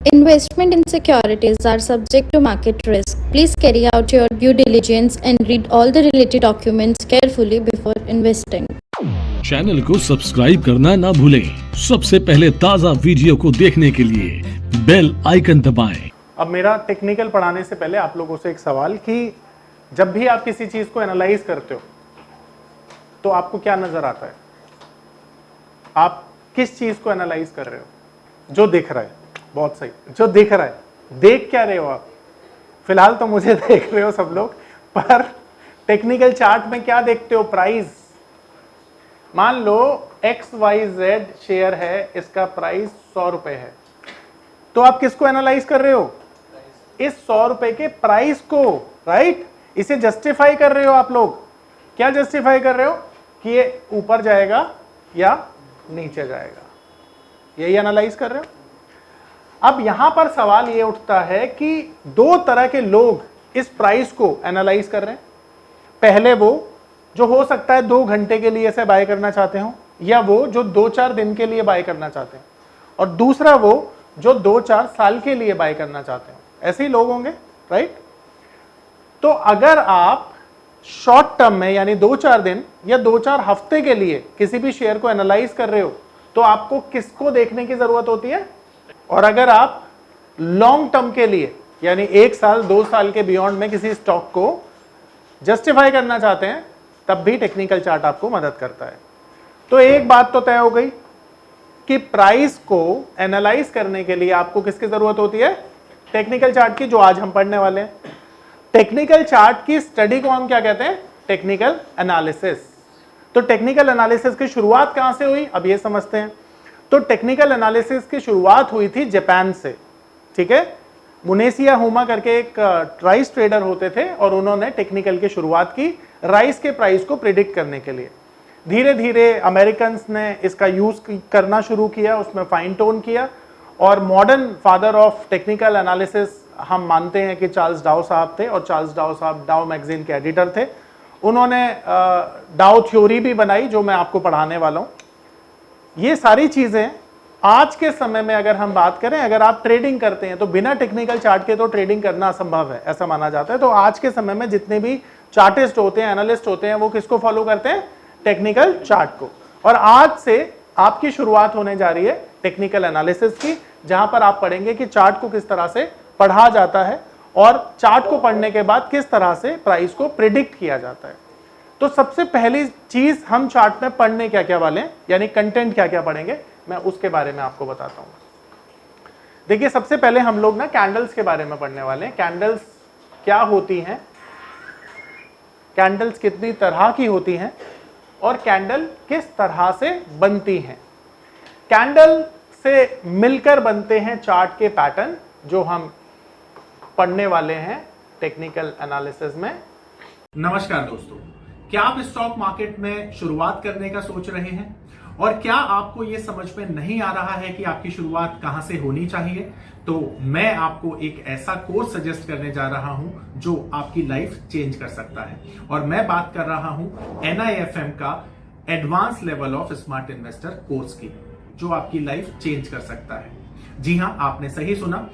Investment in securities are subject to market risk. Please carry out your due diligence and read all the related documents carefully before investing. Channel को subscribe करना ना भूलें। सबसे पहले ताज़ा video को देखने के लिए बेल आइकन दबाएं। अब मेरा टेक्निकल पढ़ाने से पहले आप लोगों से एक सवाल कि जब भी आप किसी चीज को एनालाइज करते हो तो आपको क्या नजर आता है? आप किस चीज को एनालाइज कर रहे हो? जो दिख रहा है। बहुत सही, जो दिख रहा है। देख क्या रहे हो आप? फिलहाल तो मुझे देख रहे हो सब लोग, पर टेक्निकल चार्ट में क्या देखते हो? प्राइस। मान लो XYZ शेयर है, इसका प्राइस 100 रुपए है, तो आप किसको एनालाइज कर रहे हो? इस 100 रुपए के प्राइस को, राइट? इसे जस्टिफाई कर रहे हो आप लोग। क्या जस्टिफाई कर रहे हो? कि ये ऊपर जाएगा या नीचे जाएगा, यही एनालाइज कर रहे हो। अब यहां पर सवाल ये उठता है कि दो तरह के लोग इस प्राइस को एनालाइज कर रहे हैं। पहले वो जो हो सकता है 2 घंटे के लिए इसे बाय करना चाहते हो, या वो जो 2-4 दिन के लिए बाय करना चाहते हैं, और दूसरा वो जो 2-4 साल के लिए बाय करना चाहते हो। ऐसे ही लोग होंगे, राइट? तो अगर आप शॉर्ट टर्म में यानी 2-4 दिन या 2-4 हफ्ते के लिए किसी भी शेयर को एनालाइज कर रहे हो तो आपको किसको देखने की जरूरत होती है? और अगर आप लॉन्ग टर्म के लिए यानी 1 साल 2 साल के बियॉन्ड में किसी स्टॉक को जस्टिफाई करना चाहते हैं तब भी टेक्निकल चार्ट आपको मदद करता है। तो एक बात तो तय हो गई कि प्राइस को एनालाइज करने के लिए आपको किसकी जरूरत होती है? टेक्निकल चार्ट की, जो आज हम पढ़ने वाले हैं। टेक्निकल चार्ट की स्टडी को हम क्या कहते हैं? Technical analysis. तो टेक्निकल एनालिसिस की शुरुआत कहां से हुई, अब ये समझते हैं। तो टेक्निकल एनालिसिस की शुरुआत हुई थी जापान से, ठीक है? मुनेशिया हुमा करके एक राइस ट्रेडर होते थे और उन्होंने टेक्निकल की शुरुआत की राइस के प्राइस को प्रिडिक्ट करने के लिए। धीरे धीरे अमेरिकन्स ने इसका यूज करना शुरू किया, उसमें फाइन टोन किया, और modern father of technical analysis हम मानते हैं कि चार्ल्स डाउ साहब थे, और चार्ल्स डाउ साहब डाउ मैगजीन के एडिटर थे। उन्होंने डाउ थ्योरी भी बनाई जो मैं आपको पढ़ाने वाला हूं। ये सारी चीजें आज के समय में अगर हम बात करें, अगर आप ट्रेडिंग करते हैं तो बिना टेक्निकल चार्ट के तो ट्रेडिंग करना असंभव है, ऐसा माना जाता है। तो आज के समय में जितने भी चार्टिस्ट होते हैं, एनालिस्ट होते हैं, वो किसको फॉलो करते हैं? टेक्निकल चार्ट को। और आज से आपकी शुरुआत होने जा रही है टेक्निकल एनालिसिस की, जहां पर आप पढ़ेंगे कि चार्ट को किस तरह से पढ़ा जाता है और चार्ट को पढ़ने के बाद किस तरह से प्राइस को प्रिडिक्ट किया जाता है। तो सबसे पहली चीज हम चार्ट में पढ़ने क्या क्या वाले हैं, यानी कंटेंट क्या क्या पढ़ेंगे, मैं उसके बारे में आपको बताता हूं। देखिए, सबसे पहले हम लोग ना कैंडल्स के बारे में पढ़ने वाले हैं। कैंडल्स क्या होती हैं, कैंडल्स कितनी तरह की होती हैं, और कैंडल किस तरह से बनती हैं। कैंडल से मिलकर बनते हैं चार्ट के पैटर्न, जो हम पढ़ने वाले हैं टेक्निकल एनालिसिस में। नमस्कार दोस्तों, क्या आप स्टॉक मार्केट में शुरुआत करने का सोच रहे हैं और क्या आपको यह समझ में नहीं आ रहा है कि आपकी शुरुआत कहां से होनी चाहिए? तो मैं आपको एक ऐसा कोर्स सजेस्ट करने जा रहा हूं जो आपकी लाइफ चेंज कर सकता है, और मैं बात कर रहा हूं NIFM का advance level of smart investor course की, जो आपकी लाइफ चेंज कर सकता है। जी हां, आपने सही सुना।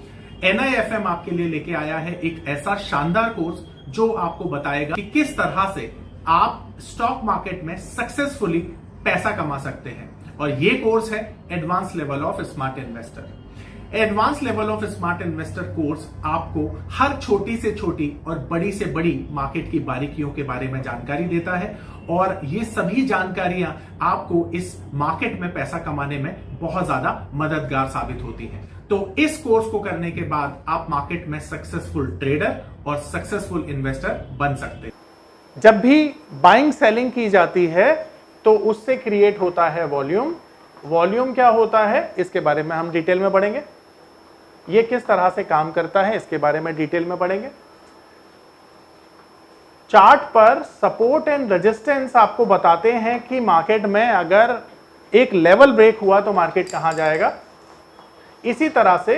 NIFM आपके लिए लेके आया है एक ऐसा शानदार कोर्स जो आपको बताएगा कि किस तरह से आप स्टॉक मार्केट में सक्सेसफुली पैसा कमा सकते हैं। और ये कोर्स है advance level of smart investor. Advance level of smart investor course आपको हर छोटी से छोटी और बड़ी से बड़ी मार्केट की बारीकियों के बारे में जानकारी देता है, और ये सभी जानकारियां आपको इस मार्केट में पैसा कमाने में बहुत ज्यादा मददगार साबित होती हैं। तो इस कोर्स को करने के बाद आप मार्केट में सक्सेसफुल ट्रेडर और सक्सेसफुल इन्वेस्टर बन सकते हैं। जब भी बाइंग सेलिंग की जाती है तो उससे क्रिएट होता है वॉल्यूम। वॉल्यूम क्या होता है, इसके बारे में हम डिटेल में पढ़ेंगे। ये किस तरह से काम करता है, इसके बारे में डिटेल में पढ़ेंगे। चार्ट पर सपोर्ट एंड रेजिस्टेंस आपको बताते हैं कि मार्केट में अगर एक लेवल ब्रेक हुआ तो मार्केट कहां जाएगा। इसी तरह से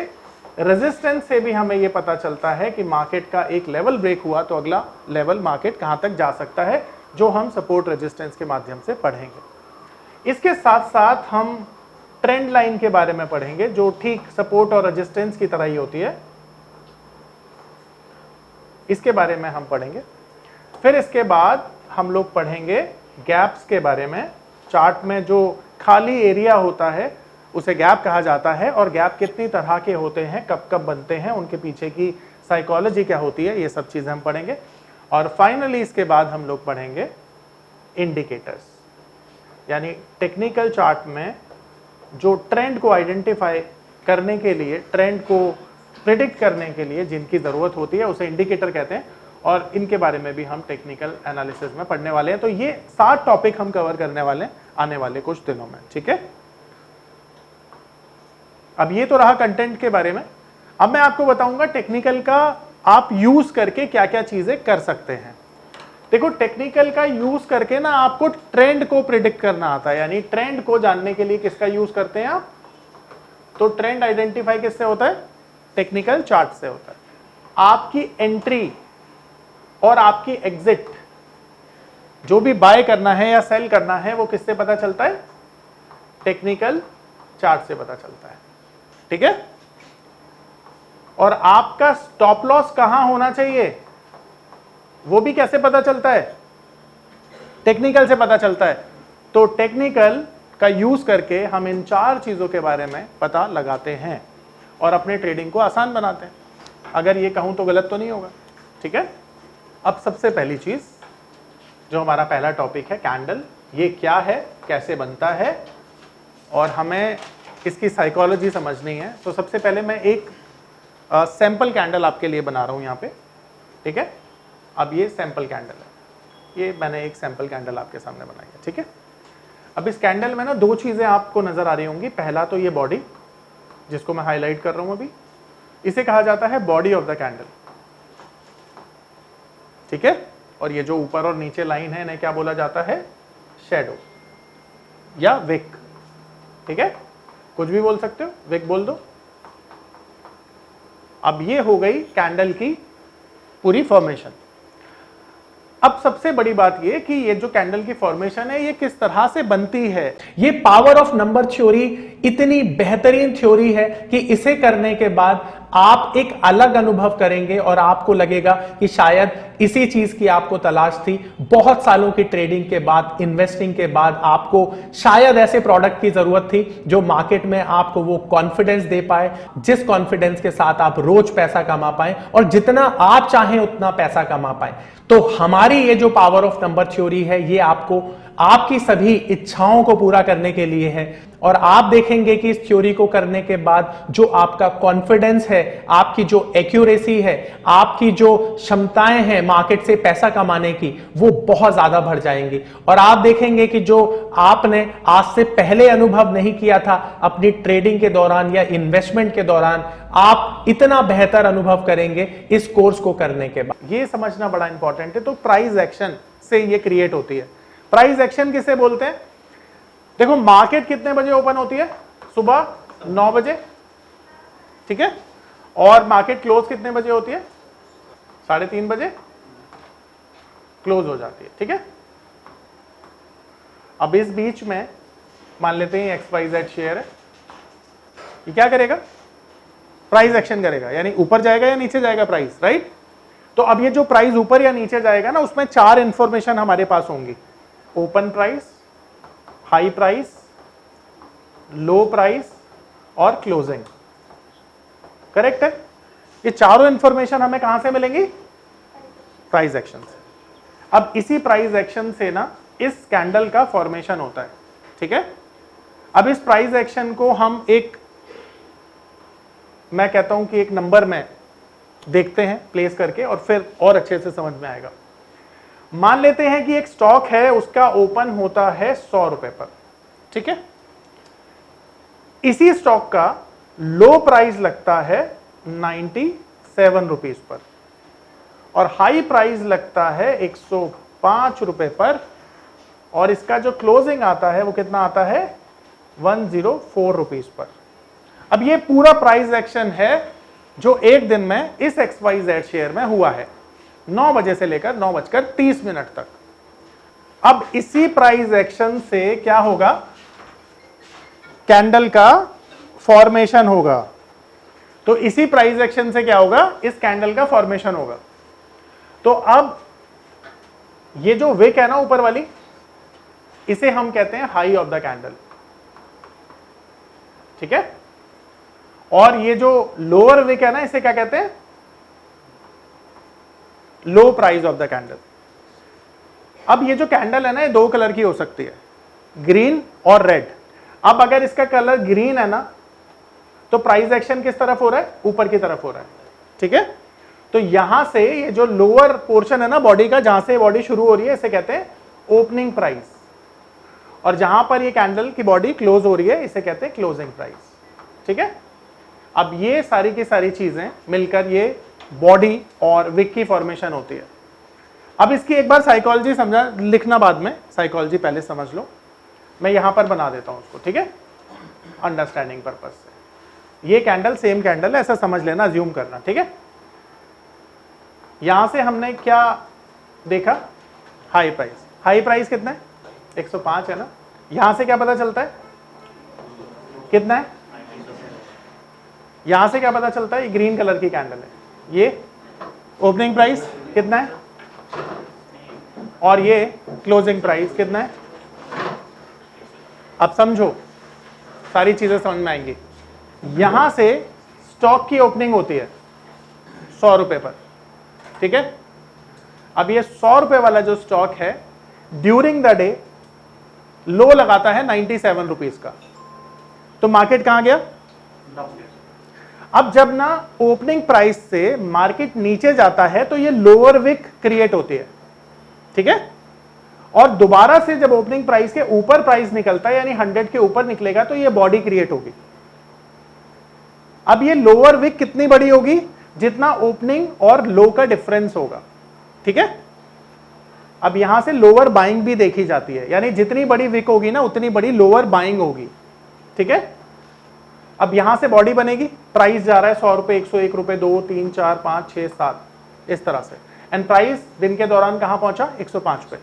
रेजिस्टेंस से भी हमें यह पता चलता है कि मार्केट का एक लेवल ब्रेक हुआ तो अगला लेवल मार्केट कहां तक जा सकता है, जो हम सपोर्ट रेजिस्टेंस के माध्यम से पढ़ेंगे। इसके साथ साथ हम ट्रेंड लाइन के बारे में पढ़ेंगे जो ठीक सपोर्ट और रेजिस्टेंस की तरह ही होती है, इसके बारे में हम पढ़ेंगे। फिर इसके बाद हम लोग पढ़ेंगे गैप्स के बारे में। चार्ट में जो खाली एरिया होता है उसे गैप कहा जाता है, और गैप कितनी तरह के होते हैं, कब कब बनते हैं, उनके पीछे की साइकोलॉजी क्या होती है, ये सब चीजें हम पढ़ेंगे। और फाइनली इसके बाद हम लोग पढ़ेंगे इंडिकेटर्स, यानी टेक्निकल चार्ट में जो ट्रेंड को आइडेंटिफाई करने के लिए, ट्रेंड को प्रिडिक्ट करने के लिए जिनकी जरूरत होती है उसे इंडिकेटर कहते हैं, और इनके बारे में भी हम टेक्निकल एनालिसिस में पढ़ने वाले हैं। तो ये 7 टॉपिक हम कवर करने वाले हैं आने वाले कुछ दिनों में, ठीक है। अब ये तो रहा कंटेंट के बारे में। अब मैं आपको बताऊंगा टेक्निकल का आप यूज करके क्या क्या चीजें कर सकते हैं। देखो, टेक्निकल का यूज करके ना आपको ट्रेंड को प्रिडिक्ट करना आता है, यानी ट्रेंड को जानने के लिए किसका यूज करते हैं आप, तो ट्रेंड आइडेंटिफाई किससे होता है, टेक्निकल चार्ट से होता है। आपकी एंट्री और आपकी एग्जिट, जो भी बाय करना है या सेल करना है, वो किससे पता चलता है, टेक्निकल चार्ट से पता चलता है, ठीक है। और आपका स्टॉप लॉस कहां होना चाहिए वो भी कैसे पता चलता है, टेक्निकल से पता चलता है। तो टेक्निकल का यूज करके हम इन 4 चीजों के बारे में पता लगाते हैं और अपने ट्रेडिंग को आसान बनाते हैं। अगर ये कहूं तो गलत तो नहीं होगा, ठीक है। अब सबसे पहली चीज जो हमारा पहला टॉपिक है, कैंडल। ये क्या है, कैसे बनता है, और हमें इसकी साइकोलॉजी समझनी है। तो सबसे पहले मैं एक सैंपल कैंडल आपके लिए बना रहा हूं यहां पे, ठीक है। अब ये सैंपल कैंडल है, ये मैंने एक सैंपल कैंडल आपके सामने बनाई है, ठीक है। अब इस कैंडल में ना 2 चीजें आपको नजर आ रही होंगी। पहला तो ये बॉडी, जिसको मैं हाईलाइट कर रहा हूं अभी, इसे कहा जाता है बॉडी ऑफ द कैंडल, ठीक है। और ये जो ऊपर और नीचे लाइन है इन्हें क्या बोला जाता है, शैडो या विक, ठीक है। कुछ भी बोल सकते हो, विक बोल दो। अब ये हो गई कैंडल की पूरी फॉर्मेशन। अब सबसे बड़ी बात ये कि ये जो कैंडल की फॉर्मेशन है ये किस तरह से बनती है। ये पावर ऑफ नंबर थ्योरी इतनी बेहतरीन थ्योरी है कि इसे करने के बाद आप एक अलग अनुभव करेंगे और आपको लगेगा कि शायद इसी चीज की आपको तलाश थी। बहुत सालों की ट्रेडिंग के बाद, इन्वेस्टिंग के बाद आपको शायद ऐसे प्रोडक्ट की जरूरत थी जो मार्केट में आपको वो कॉन्फिडेंस दे पाए, जिस कॉन्फिडेंस के साथ आप रोज पैसा कमा पाए और जितना आप चाहें उतना पैसा कमा पाए। तो हमारी ये जो पावर ऑफ नंबर थ्योरी है ये आपको आपकी सभी इच्छाओं को पूरा करने के लिए है। और आप देखेंगे कि इस थ्योरी को करने के बाद जो आपका कॉन्फिडेंस है, आपकी जो एक्यूरेसी है, आपकी जो क्षमताएं हैं मार्केट से पैसा कमाने की, वो बहुत ज्यादा बढ़ जाएंगी। और आप देखेंगे कि जो आपने आज से पहले अनुभव नहीं किया था अपनी ट्रेडिंग के दौरान या इन्वेस्टमेंट के दौरान, आप इतना बेहतर अनुभव करेंगे इस कोर्स को करने के बाद। ये समझना बड़ा इंपॉर्टेंट है। तो प्राइस एक्शन से ये क्रिएट होती है। प्राइस एक्शन किसे बोलते हैं, देखो मार्केट कितने बजे ओपन होती है, सुबह 9 बजे, ठीक है। और मार्केट क्लोज कितने बजे होती है, 3:30 बजे क्लोज हो जाती है, ठीक है। अब इस बीच में मान लेते हैं XYZ शेयर है, ये क्या करेगा, प्राइस एक्शन करेगा, यानी ऊपर जाएगा या नीचे जाएगा प्राइस, राइट। तो अब ये जो प्राइस ऊपर या नीचे जाएगा ना, उसमें 4 इंफॉर्मेशन हमारे पास होंगी, ओपन प्राइस, हाई प्राइस, लो प्राइस और क्लोजिंग, करेक्ट है। ये चारों इंफॉर्मेशन हमें कहां से मिलेंगी, प्राइस एक्शन से। अब इसी प्राइस एक्शन से ना इस कैंडल का फॉर्मेशन होता है, ठीक है। अब इस प्राइस एक्शन को हम एक, मैं कहता हूं कि एक नंबर में देखते हैं प्लेस करके, और फिर और अच्छे से समझ में आएगा। मान लेते हैं कि एक स्टॉक है, उसका ओपन होता है 100 रुपए पर, ठीक है। इसी स्टॉक का लो प्राइस लगता है 97 रुपीज पर और हाई प्राइस लगता है 105 रुपए पर, और इसका जो क्लोजिंग आता है वो कितना आता है, 104 रुपीज पर। अब ये पूरा प्राइस एक्शन है जो एक दिन में इस XYZ शेयर में हुआ है, 9 बजे से लेकर 9:30 तक। अब इसी प्राइस एक्शन से क्या होगा, कैंडल का फॉर्मेशन होगा। तो इसी प्राइस एक्शन से क्या होगा, इस कैंडल का फॉर्मेशन होगा। तो अब ये जो विक है ना ऊपर वाली, इसे हम कहते हैं हाई ऑफ द कैंडल, ठीक है। और ये जो लोअर विक है ना, इसे क्या कहते हैं, लो प्राइस ऑफ द कैंडल। अब ये जो कैंडल है ना, ये दो कलर की हो सकती है, ग्रीन और रेड। अब अगर इसका कलर ग्रीन है ना, तो प्राइस एक्शन किस तरफ हो रहा है, ऊपर की तरफ हो रहा है, ठीक है। तो यहां से ये जो लोअर पोर्शन है ना बॉडी का, जहां से बॉडी शुरू हो रही है, इसे कहते हैं ओपनिंग प्राइस, और जहां पर ये कैंडल की बॉडी क्लोज हो रही है, इसे कहते हैं क्लोजिंग प्राइस, ठीक है। अब ये सारी की सारी चीजें मिलकर ये बॉडी और विक की फॉर्मेशन होती है। अब इसकी एक बार साइकोलॉजी समझा, लिखना बाद में, साइकोलॉजी पहले समझ लो। मैं यहां पर बना देता हूं उसको, ठीक है, अंडरस्टैंडिंग पर्पस से। ये कैंडल सेम कैंडल है, ऐसा समझ लेना, अज्यूम करना, ठीक है। यहां से हमने क्या देखा, हाई प्राइस। हाई प्राइस कितना है, 105 है ना। यहां से क्या पता चलता है, कितना है, यहां से क्या पता चलता है, ये ग्रीन कलर की कैंडल है। ये ओपनिंग प्राइस कितना है, और ये क्लोजिंग प्राइस कितना है। अब समझो, सारी चीजें समझ में आएंगी। यहां से स्टॉक की ओपनिंग होती है 100 रुपए पर, ठीक है। अब ये 100 रुपए वाला जो स्टॉक है, ड्यूरिंग द डे लो लगाता है 97 रुपीज का, तो मार्केट कहां गया, अब जब ना ओपनिंग प्राइस से मार्केट नीचे जाता है, तो ये लोअर विक क्रिएट होती है, ठीक है। और दोबारा से जब ओपनिंग प्राइस के ऊपर प्राइस निकलता है, यानी 100 के ऊपर निकलेगा, तो ये बॉडी क्रिएट होगी। अब ये लोअर विक कितनी बड़ी होगी, जितना ओपनिंग और लो का डिफरेंस होगा, ठीक है। अब यहां से लोअर बाइंग भी देखी जाती है, यानी जितनी बड़ी विक होगी ना, उतनी बड़ी लोअर बाइंग होगी, ठीक है। अब यहां से बॉडी बनेगी, प्राइस जा रहा है 100 रुपए, 101 रुपए, 2, 3, 4, 5, 6, 7, इस तरह से। एंड प्राइस दिन के दौरान कहां पहुंचा, 105 पे।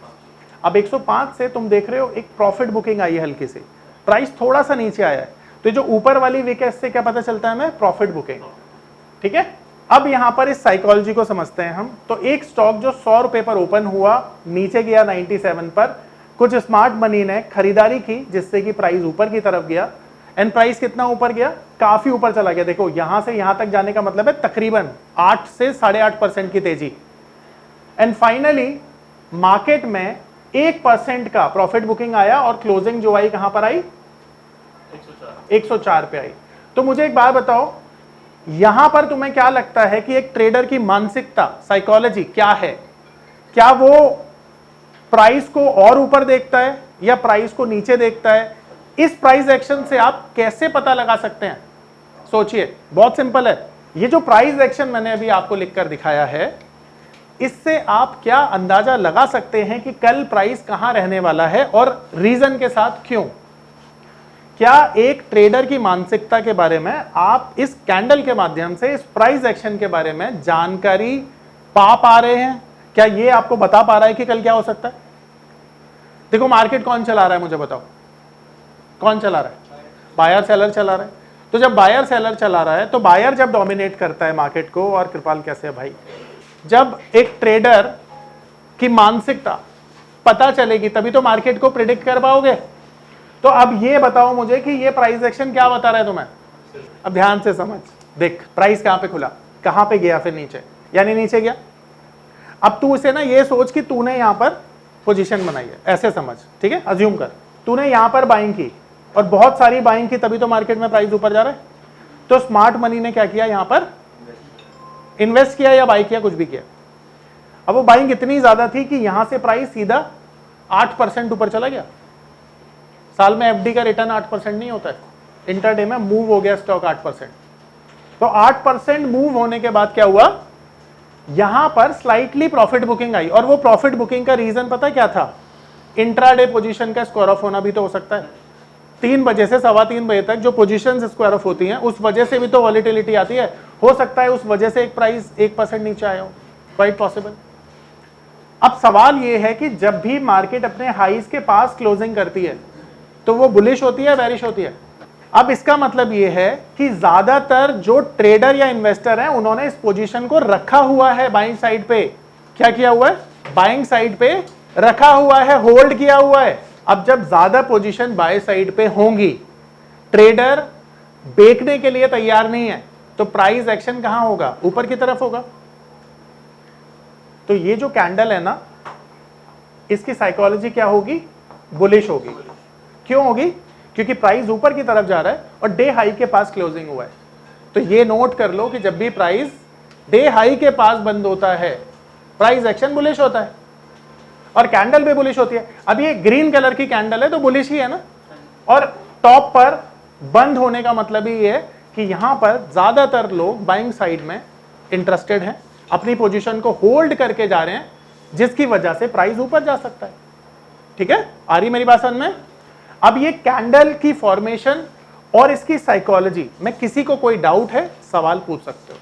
अब 105 से तुम देख रहे हो एक प्रॉफिट बुकिंग आई है हल्की सी, प्राइस थोड़ा सा नीचे आया है, तो जो ऊपर वाली विक है, इससे क्या पता चलता है हमें, प्रॉफिट बुकिंग, ठीक है। अब यहां पर इस साइकोलॉजी को समझते हैं हम। तो एक स्टॉक जो 100 रुपए पर ओपन हुआ, नीचे गया 97 पर, कुछ स्मार्ट मनी ने खरीदारी की, जिससे कि प्राइस ऊपर की तरफ गया। एंड प्राइस कितना ऊपर गया, काफी ऊपर चला गया। देखो यहां से यहां तक जाने का मतलब है तकरीबन 8 से 8.5% की तेजी। एंड फाइनली मार्केट में 1% का प्रॉफिट बुकिंग आया, और क्लोजिंग जो आई कहां पर आई, 104 पे आई। तो मुझे एक बात बताओ, यहां पर तुम्हें क्या लगता है कि एक ट्रेडर की मानसिकता, साइकोलॉजी क्या है, क्या वो प्राइस को और ऊपर देखता है या प्राइस को नीचे देखता है? इस प्राइस एक्शन से आप कैसे पता लगा सकते हैं, सोचिए, बहुत सिंपल है। ये जो प्राइस एक्शन मैंने अभी आपको लिखकर दिखाया है, इससे आप क्या अंदाजा लगा सकते हैं कि कल प्राइस कहां रहने वाला है, और रीजन के साथ क्यों। क्या एक ट्रेडर की मानसिकता के बारे में आप इस कैंडल के माध्यम से, इस प्राइस एक्शन के बारे में जानकारी पा रहे हैं? क्या ये आपको बता पा रहा है कि कल क्या हो सकता है? देखो मार्केट कौन चला रहा है, मुझे बताओ, कौन चला रहा है? बायर सेलर चला रहा है। तो जब बायर सेलर चला रहा है, तो बायर जब डोमिनेट करता है मार्केट को, और कृपाल कैसे है भाई, जब एक ट्रेडर की मानसिकता पता चलेगी, तभी तो मार्केट को प्रिडिक्ट कर पाओगे। तो अब ये बताओ मुझे कि ये प्राइस एक्शन क्या बता रहा है तुम्हें। अब ध्यान से समझ, देख प्राइस कहां पे खुला, कहां पे गया, फिर नीचे, यानी नीचे गया। अब तू इसे ना ये सोच कि तूने यहां पर पोजीशन बनाई है, ऐसे समझ, ठीक है। अज्यूम कर तूने यहां पर बाइंग की, और बहुत सारी बाइंग की, तभी तो मार्केट में प्राइस ऊपर जा रहा है। तो स्मार्ट मनी ने क्या किया, यहां पर इन्वेस्ट किया या बाई किया, कुछ भी किया। अब वो बाइंग इतनी ज्यादा थी कि यहां से प्राइस सीधा 8% ऊपर चला गया। साल में एफडी का रिटर्न 8% नहीं होता है, इंटरडे में मूव हो गया स्टॉक 8%। तो 8% मूव होने के बाद क्या हुआ, यहां पर स्लाइटली प्रॉफिट बुकिंग आई। और वो प्रॉफिट बुकिंग का रीजन पता क्या था, इंट्राडे पोजीशन का स्क्वायर ऑफ होना भी तो हो सकता है। 3 बजे से 3:15 बजे तक जो पोजीशंस स्क्वायर ऑफ होती हैं, उस वजह से भी तो वॉलिटिलिटी आती है। हो सकता है उस वजह से एक प्राइस 1% नीचे आया हो, क्वाइट पॉसिबल। अब सवाल ये है कि जब भी मार्केट अपने हाईज के पास क्लोजिंग करती है, तो वो बुलिश होती है, बेरिश होती है? अब इसका मतलब यह है कि ज्यादातर जो ट्रेडर या इन्वेस्टर हैं उन्होंने इस पोजीशन को रखा हुआ है बाइंग साइड पे। क्या किया हुआ है? बाइंग साइड पे रखा हुआ है, होल्ड किया हुआ है। अब जब ज्यादा पोजीशन बाय साइड पे होंगी, ट्रेडर बेचने के लिए तैयार नहीं है, तो प्राइस एक्शन कहां होगा? ऊपर की तरफ होगा। तो ये जो कैंडल है ना, इसकी साइकोलॉजी क्या होगी? बुलिश होगी। क्यों होगी? क्योंकि प्राइस ऊपर की तरफ जा रहा है और डे हाई के पास क्लोजिंग हुआ है। तो ये नोट कर लो कि जब भी प्राइस डे हाई के पास बंद होता है, प्राइस एक्शन बुलिश होता है और कैंडल भी बुलिश होती है। अब ये ग्रीन कलर की कैंडल है तो बुलिश ही है ना। और टॉप पर बंद होने का मतलब ही है कि यहां पर ज्यादातर लोग बाइंग साइड में इंटरेस्टेड हैं, अपनी पोजीशन को होल्ड करके जा रहे हैं, जिसकी वजह से प्राइस ऊपर जा सकता है। ठीक है, आ रही मेरी बात समझ में? अब ये कैंडल की फॉर्मेशन और इसकी साइकोलॉजी में किसी को कोई डाउट है, सवाल पूछ सकते हो।